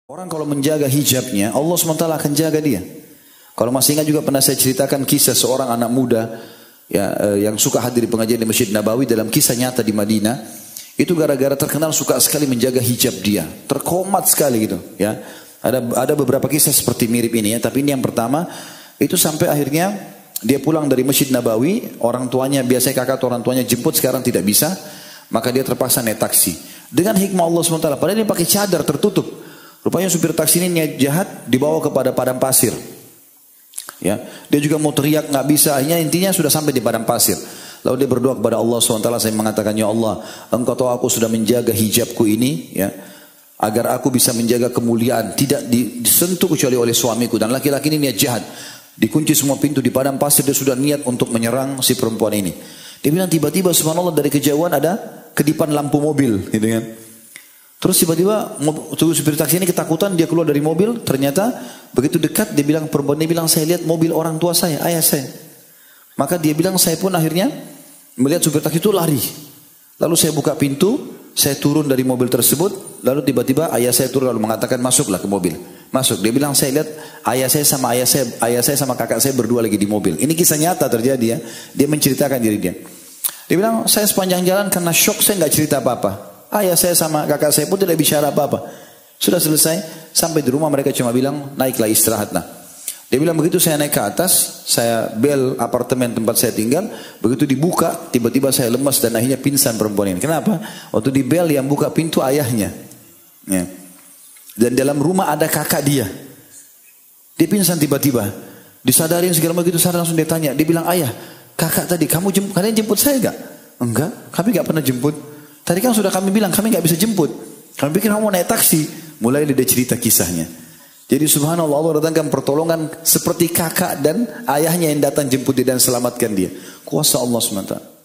Orang kalau menjaga hijabnya, Allah SWT akan jaga dia. Kalau masih ingat juga pernah saya ceritakan kisah seorang anak muda yang suka hadir di pengajian di Masjid Nabawi dalam kisah nyata di Madinah. Itu gara-gara terkenal suka sekali menjaga hijab dia. Terkomat sekali gitu. Ya. Ada beberapa kisah seperti mirip ini ya. Tapi ini yang pertama, itu sampai akhirnya dia pulang dari Masjid Nabawi. Orang tuanya, biasanya kakak atau orang tuanya jemput, sekarang tidak bisa. Maka dia terpaksa naik taksi. Dengan hikmah Allah SWT, padahal dia pakai cadar tertutup. Rupanya supir taksi ini niat jahat, dibawa kepada padang pasir. Ya, dia juga mau teriak nggak bisa. Akhirnya intinya sudah sampai di padang pasir. Lalu dia berdoa kepada Allah SWT. Saya mengatakan, ya Allah, Engkau tahu aku sudah menjaga hijabku ini, ya, agar aku bisa menjaga kemuliaan, tidak disentuh kecuali oleh suamiku. Dan laki-laki ini niat jahat. Dikunci semua pintu di padang pasir. Dia sudah niat untuk menyerang si perempuan ini. Dia bilang tiba-tiba subhanallah dari kejauhan ada kedipan lampu mobil, gitu kan. Terus tiba-tiba supir taksi ini ketakutan, dia keluar dari mobil. Ternyata begitu dekat dia bilang, perempuan ini bilang, saya lihat mobil orang tua saya, ayah saya. Maka dia bilang, saya pun akhirnya melihat supir taksi itu lari. Lalu saya buka pintu, saya turun dari mobil tersebut. Lalu tiba-tiba ayah saya turun lalu mengatakan, masuklah ke mobil. Masuk. Dia bilang, saya lihat ayah saya sama kakak saya berdua lagi di mobil. Ini kisah nyata terjadi ya. Dia menceritakan diri dia. Dia bilang, saya sepanjang jalan karena syok saya nggak cerita apa-apa. Ayah saya sama kakak saya pun tidak bicara apa-apa. Sudah selesai, sampai di rumah mereka cuma bilang, naiklah istirahatlah. Dia bilang begitu saya naik ke atas, saya bel apartemen tempat saya tinggal, begitu dibuka, tiba-tiba saya lemas dan akhirnya pingsan perempuan ini. Kenapa? Waktu di bel yang buka pintu ayahnya. Ya. Dan dalam rumah ada kakak dia. Dia pingsan tiba-tiba. Disadarin segala begitu, sadar langsung dia tanya. Dia bilang, ayah, kakak tadi, kalian jemput saya enggak? Enggak, kami enggak pernah jemput. Tadi kan sudah kami bilang, kami nggak bisa jemput. Kami pikir kamu mau naik taksi. Mulai dia cerita kisahnya. Jadi subhanallah, Allah datangkan pertolongan seperti kakak dan ayahnya yang datang jemput dia dan selamatkan dia. Kuasa Allah SWT.